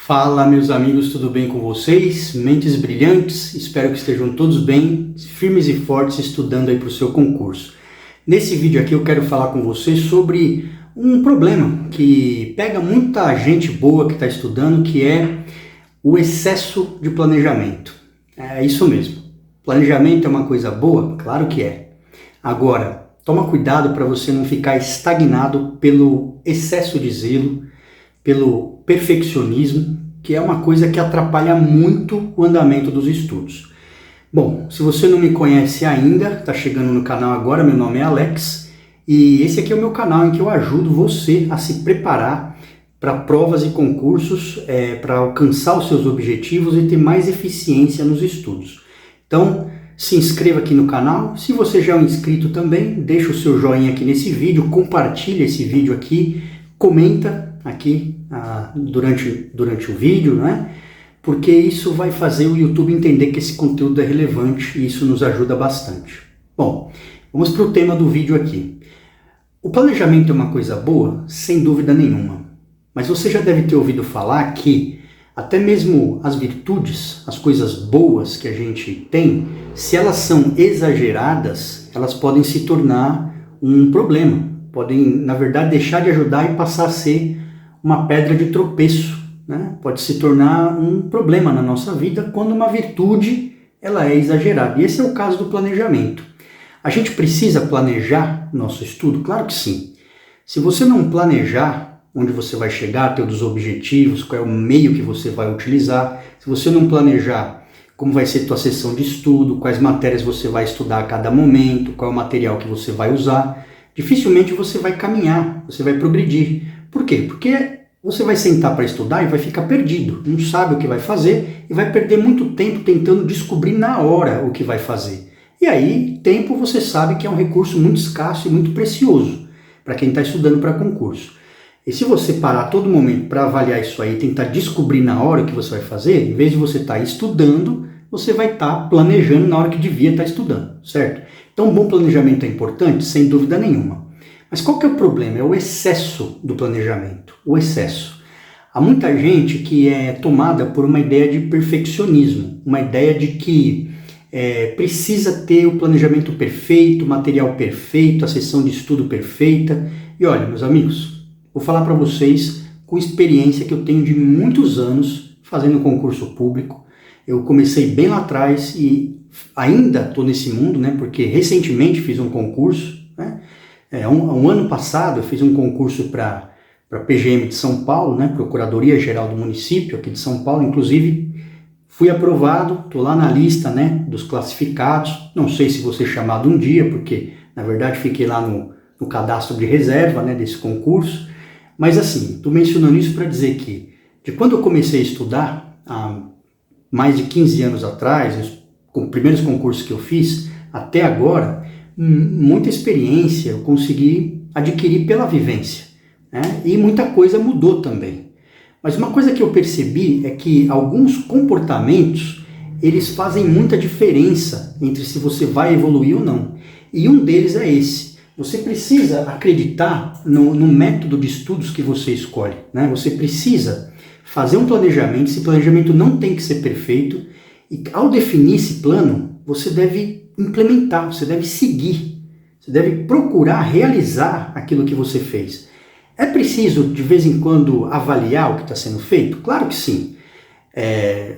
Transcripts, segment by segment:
Fala, meus amigos, tudo bem com vocês? Mentes brilhantes, espero que estejam todos bem, firmes e fortes, estudando aí para o seu concurso. Nesse vídeo aqui eu quero falar com vocês sobre um problema que pega muita gente boa que está estudando, que é o excesso de planejamento. É isso mesmo. Planejamento é uma coisa boa? Claro que é. Agora, toma cuidado para você não ficar estagnado pelo excesso de zelo, pelo perfeccionismo, que é uma coisa que atrapalha muito o andamento dos estudos. Bom, se você não me conhece ainda, está chegando no canal agora, meu nome é Alex, e esse aqui é o meu canal em que eu ajudo você a se preparar para provas e concursos, para alcançar os seus objetivos e ter mais eficiência nos estudos. Então, se inscreva aqui no canal. Se você já é um inscrito também, deixa o seu joinha aqui nesse vídeo, compartilha esse vídeo aqui, comenta aqui durante o vídeo, né? Porque isso vai fazer o YouTube entender que esse conteúdo é relevante e isso nos ajuda bastante. Bom, vamos para o tema do vídeo aqui. O planejamento é uma coisa boa? Sem dúvida nenhuma. Mas você já deve ter ouvido falar que até mesmo as virtudes, as coisas boas que a gente tem, se elas são exageradas, elas podem se tornar um problema. Podem, na verdade, deixar de ajudar e passar a ser uma pedra de tropeço, né? Pode se tornar um problema na nossa vida quando uma virtude ela é exagerada. E esse é o caso do planejamento. A gente precisa planejar nosso estudo? Claro que sim. Se você não planejar onde você vai chegar, ter os objetivos, qual é o meio que você vai utilizar, se você não planejar como vai ser tua sessão de estudo, quais matérias você vai estudar a cada momento, qual é o material que você vai usar, dificilmente você vai caminhar, você vai progredir. Por quê? Porque você vai sentar para estudar e vai ficar perdido, não sabe o que vai fazer e vai perder muito tempo tentando descobrir na hora o que vai fazer. E aí, tempo você sabe que é um recurso muito escasso e muito precioso para quem está estudando para concurso. E se você parar a todo momento para avaliar isso aí e tentar descobrir na hora o que você vai fazer, em vez de você estar estudando, você vai estar planejando na hora que devia estar estudando, certo? Então, um bom planejamento é importante, sem dúvida nenhuma. Mas qual que é o problema? É o excesso do planejamento, o excesso. Há muita gente que é tomada por uma ideia de perfeccionismo, uma ideia de que precisa ter o planejamento perfeito, o material perfeito, a sessão de estudo perfeita. E olha, meus amigos, vou falar para vocês com experiência que eu tenho de muitos anos fazendo concurso público. Eu comecei bem lá atrás e ainda estou nesse mundo, né? Porque recentemente fiz um concurso, né? Um ano passado eu fiz um concurso para PGM de São Paulo, né, Procuradoria Geral do Município aqui de São Paulo, inclusive fui aprovado, estou lá na lista, né, dos classificados, não sei se vou ser chamado um dia, porque na verdade fiquei lá no cadastro de reserva, né, desse concurso, mas assim, estou mencionando isso para dizer que de quando eu comecei a estudar, há mais de 15 anos atrás, os primeiros concursos que eu fiz, até agora, muita experiência eu consegui adquirir pela vivência, né? E muita coisa mudou também. Mas uma coisa que eu percebi é que alguns comportamentos eles fazem muita diferença entre se você vai evoluir ou não. E um deles é esse. Você precisa acreditar no método de estudos que você escolhe, né? Você precisa fazer um planejamento. Esse planejamento não tem que ser perfeito. E ao definir esse plano, você deve implementar, você deve seguir, você deve procurar realizar aquilo que você fez. É preciso, de vez em quando, avaliar o que está sendo feito? Claro que sim.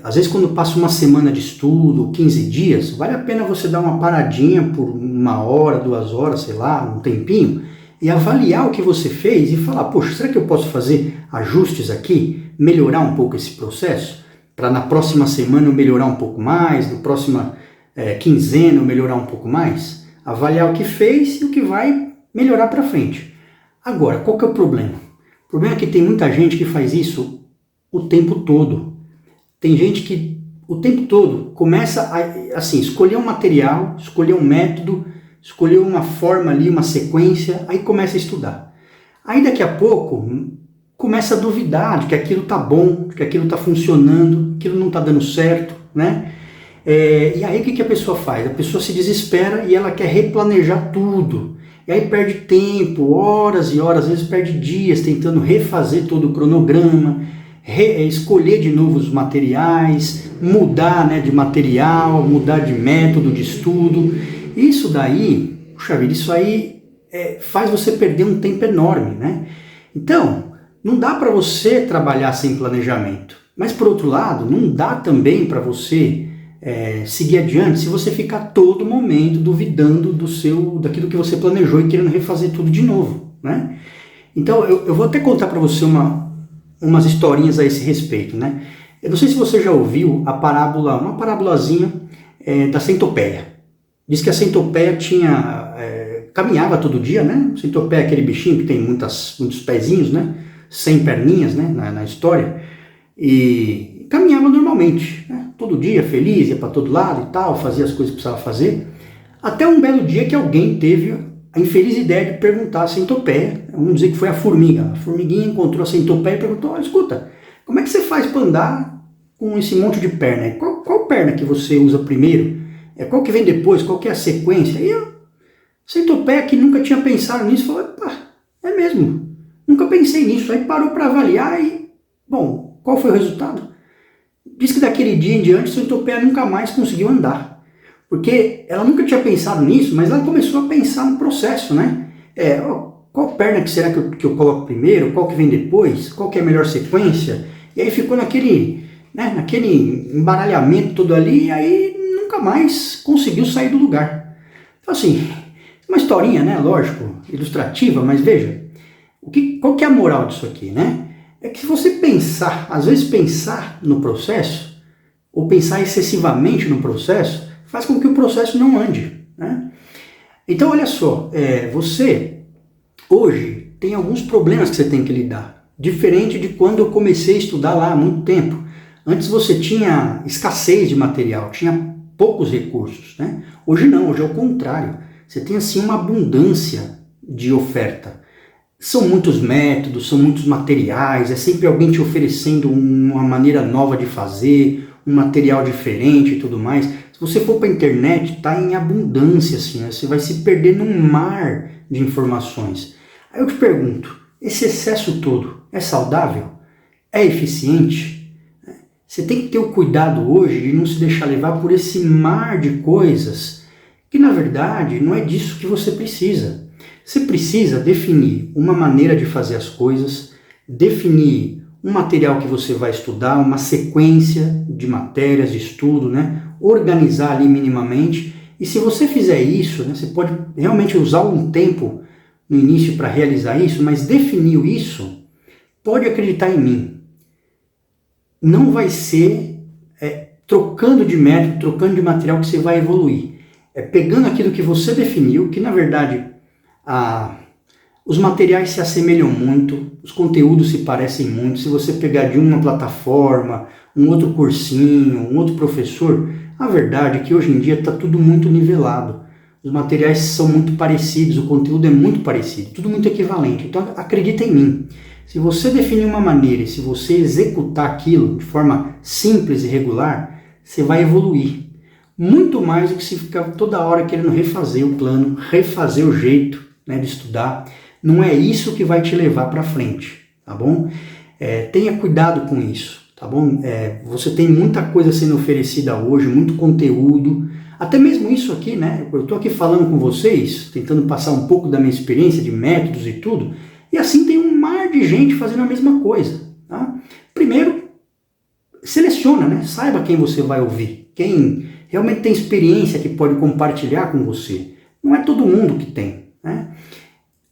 Às vezes, quando passa uma semana de estudo, 15 dias, vale a pena você dar uma paradinha por 1 hora, 2 horas, sei lá, um tempinho, e avaliar o que você fez e falar, poxa, será que eu posso fazer ajustes aqui, melhorar um pouco esse processo, para na próxima semana eu melhorar um pouco mais, na próxima quinzena eu melhorar um pouco mais? Avaliar o que fez e o que vai melhorar para frente. Agora, qual que é o problema? O problema é que tem muita gente que faz isso o tempo todo. Tem gente que o tempo todo começa a assim, escolher um material, escolher um método, escolher uma forma ali, uma sequência, aí começa a estudar. Aí daqui a pouco começa a duvidar de que aquilo está bom, de que aquilo está funcionando, aquilo não está dando certo, né? E aí o que a pessoa faz? A pessoa se desespera e ela quer replanejar tudo. E aí perde tempo, horas e horas, às vezes perde dias tentando refazer todo o cronograma, escolher de novo os materiais, mudar, né, de material, mudar de método de estudo. Isso daí, puxa vida, isso aí faz você perder um tempo enorme, né? Então, não dá para você trabalhar sem planejamento. Mas, por outro lado, não dá também para você seguir adiante se você ficar todo momento duvidando daquilo que você planejou e querendo refazer tudo de novo, né? Então, eu vou até contar para você umas historinhas a esse respeito, né? Eu não sei se você já ouviu uma parábolazinha da centopeia. Diz que a centopeia caminhava todo dia, né? A centopeia é aquele bichinho que tem muitos pezinhos, né? 100 perninhas, né? Na história. E caminhava normalmente, né? Todo dia, feliz, ia para todo lado e tal, fazia as coisas que precisava fazer. Até um belo dia que alguém teve a infeliz ideia de perguntar à centopeia, vamos dizer que foi a formiga. A formiguinha encontrou a centopeia e perguntou: olha, escuta, como é que você faz para andar com esse monte de perna? Qual perna que você usa primeiro? Qual que vem depois? Qual que é a sequência? E a centopeia, que nunca tinha pensado nisso, falou: pá, é mesmo, nunca pensei nisso. Aí parou para avaliar e, bom, qual foi o resultado? Diz que daquele dia em diante a centopeia nunca mais conseguiu andar. Porque ela nunca tinha pensado nisso, mas ela começou a pensar no processo, né? Qual perna que será que eu coloco primeiro? Qual que vem depois? Qual que é a melhor sequência? E aí ficou naquele embaralhamento todo ali, e aí nunca mais conseguiu sair do lugar. Então assim, uma historinha, né? Lógico, ilustrativa, mas veja, qual que é a moral disso aqui, né? É que se você às vezes pensar no processo, ou pensar excessivamente no processo, faz com que o processo não ande, né? Então, olha só, você hoje tem alguns problemas que você tem que lidar, diferente de quando eu comecei a estudar lá há muito tempo. Antes você tinha escassez de material, tinha poucos recursos, né? Hoje não, hoje é o contrário. Você tem assim uma abundância de oferta. São muitos métodos, são muitos materiais, é sempre alguém te oferecendo uma maneira nova de fazer, um material diferente e tudo mais. Se você for para a internet, está em abundância, assim, né? Você vai se perder num mar de informações. Aí eu te pergunto, esse excesso todo é saudável? É eficiente? Você tem que ter o cuidado hoje de não se deixar levar por esse mar de coisas que, na verdade, não é disso que você precisa. Você precisa definir uma maneira de fazer as coisas, definir um material que você vai estudar, uma sequência de matérias de estudo, né? Organizar ali minimamente. E se você fizer isso, né, você pode realmente usar um tempo no início para realizar isso, mas definiu isso, pode acreditar em mim. Não vai ser trocando de método, trocando de material que você vai evoluir. É pegando aquilo que você definiu, que na verdade os materiais se assemelham muito, os conteúdos se parecem muito. Se você pegar de uma plataforma, um outro cursinho, um outro professor, a verdade é que hoje em dia está tudo muito nivelado. Os materiais são muito parecidos, o conteúdo é muito parecido, tudo muito equivalente. Então acredita em mim. Se você definir uma maneira e se você executar aquilo de forma simples e regular, você vai evoluir. Muito mais do que se ficar toda hora querendo refazer o plano, refazer o jeito, né, de estudar. Não é isso que vai te levar para frente, tá bom? Tenha cuidado com isso, tá bom? Você tem muita coisa sendo oferecida hoje, muito conteúdo, até mesmo isso aqui, né? Eu estou aqui falando com vocês, tentando passar um pouco da minha experiência de métodos e tudo, e assim tem um mar de gente fazendo a mesma coisa, tá? Primeiro, seleciona, né? Saiba quem você vai ouvir, quem realmente tem experiência que pode compartilhar com você. Não é todo mundo que tem, né?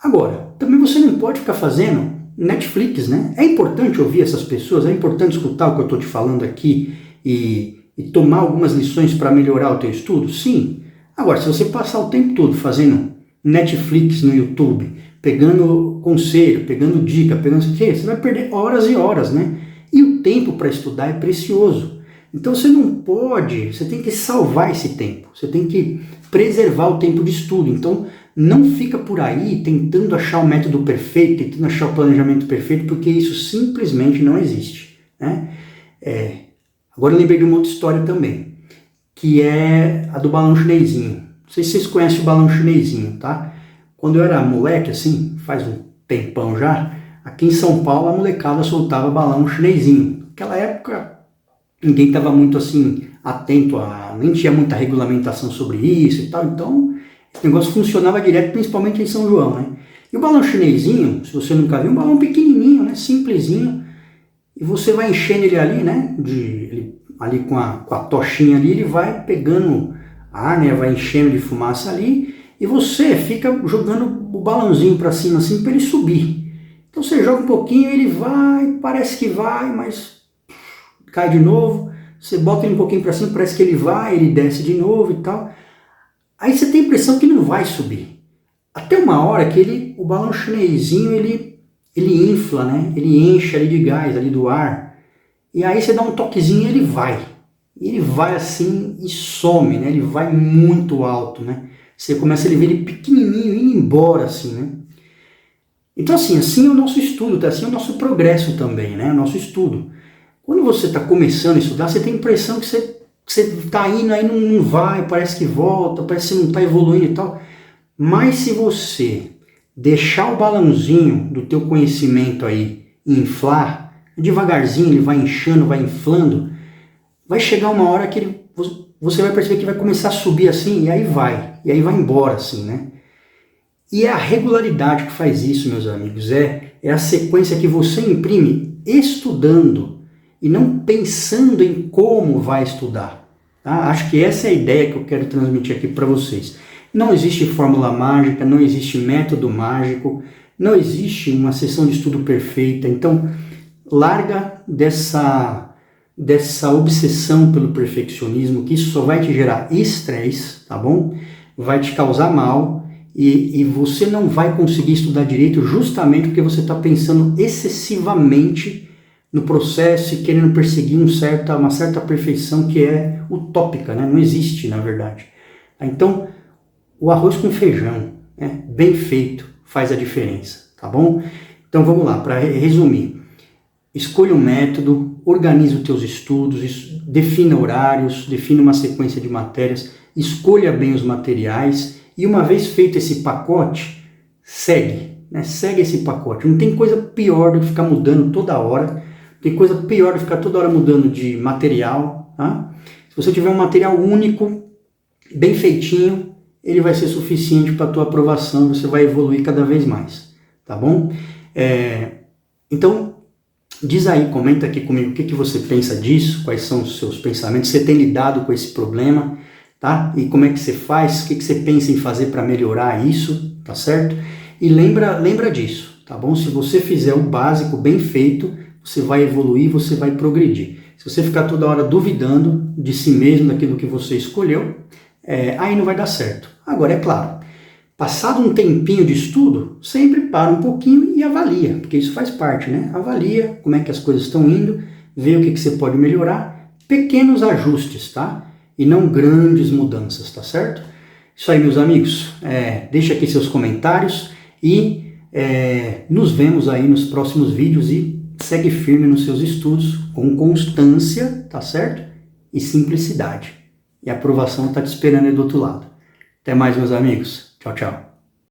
Agora, também você não pode ficar fazendo Netflix, né? É importante ouvir essas pessoas, é importante escutar o que eu estou te falando aqui e tomar algumas lições para melhorar o teu estudo? Sim. Agora, se você passar o tempo todo fazendo Netflix no YouTube, pegando conselho, pegando dica, pegando isso aqui, você vai perder horas e horas, né? E o tempo para estudar é precioso. Então você não pode, você tem que salvar esse tempo, você tem que preservar o tempo de estudo. Então não fica por aí tentando achar o método perfeito, tentando achar o planejamento perfeito, porque isso simplesmente não existe, né? Agora eu lembrei de uma outra história também, que é a do balão chinesinho. Não sei se vocês conhecem o balão chinesinho, tá? Quando eu era moleque, assim, faz um tempão já, Aqui em São Paulo a molecada soltava balão chinesinho. Naquela época ninguém estava muito assim atento nem tinha muita regulamentação sobre isso e tal, então esse negócio funcionava direto, principalmente em São João, né? E o balão chinesinho, se você nunca viu, um balão pequenininho, né, simplesinho, e você vai enchendo ele ali, né, ali com a tochinha ali, ele vai pegando ar, né, vai enchendo de fumaça ali, e você fica jogando o balãozinho para cima assim para ele subir. Então você joga um pouquinho, ele vai, parece que vai, mas cai de novo. Você bota ele um pouquinho para cima, parece que ele vai, ele desce de novo e tal. Aí você tem a impressão que ele não vai subir. Até uma hora que o balão chinesinho, ele infla, né? Ele enche ali de gás, ali do ar. E aí você dá um toquezinho e ele vai. E ele vai assim e some, né? Ele vai muito alto, né? Você começa a ver ele pequenininho, indo embora assim, né? Então assim é o nosso estudo, tá? Assim é o nosso progresso também, né? O nosso estudo. Quando você está começando a estudar, você tem a impressão que você está indo, aí não vai, parece que volta, parece que você não está evoluindo e tal. Mas se você deixar o balãozinho do teu conhecimento aí inflar, devagarzinho ele vai inchando, vai inflando, vai chegar uma hora que você vai perceber que vai começar a subir assim, e aí vai embora assim, né? E é a regularidade que faz isso, meus amigos, é a sequência que você imprime estudando e não pensando em como vai estudar. Tá? Acho que essa é a ideia que eu quero transmitir aqui para vocês. Não existe fórmula mágica, não existe método mágico, não existe uma sessão de estudo perfeita. Então, larga dessa obsessão pelo perfeccionismo, que isso só vai te gerar estresse, tá bom? Vai te causar mal e você não vai conseguir estudar direito justamente porque você está pensando excessivamente no processo e querendo perseguir uma certa perfeição que é utópica, né? Não existe, na verdade. Então, o arroz com feijão, né, bem feito, faz a diferença, tá bom? Então vamos lá, para resumir. Escolha um método, organize os teus estudos, defina horários, defina uma sequência de matérias, escolha bem os materiais e uma vez feito esse pacote, segue, né? Segue esse pacote. Não tem coisa pior do que ficar mudando toda hora. Tem coisa pior de ficar toda hora mudando de material, tá? Se você tiver um material único, bem feitinho, ele vai ser suficiente para a tua aprovação, você vai evoluir cada vez mais, tá bom? Então, diz aí, comenta aqui comigo o que você pensa disso, quais são os seus pensamentos, você tem lidado com esse problema, tá? E como é que você faz, o que você pensa em fazer para melhorar isso, tá certo? E lembra disso, tá bom? Se você fizer o básico bem feito, você vai evoluir, você vai progredir. Se você ficar toda hora duvidando de si mesmo, daquilo que você escolheu, aí não vai dar certo. Agora, é claro, passado um tempinho de estudo, sempre para um pouquinho e avalia, porque isso faz parte, né? Avalia como é que as coisas estão indo, vê o que você pode melhorar, pequenos ajustes, tá? E não grandes mudanças, tá certo? Isso aí, meus amigos. Deixa aqui seus comentários e nos vemos aí nos próximos vídeos e segue firme nos seus estudos com constância, tá certo? E simplicidade. E a aprovação está te esperando aí do outro lado. Até mais, meus amigos. Tchau, tchau.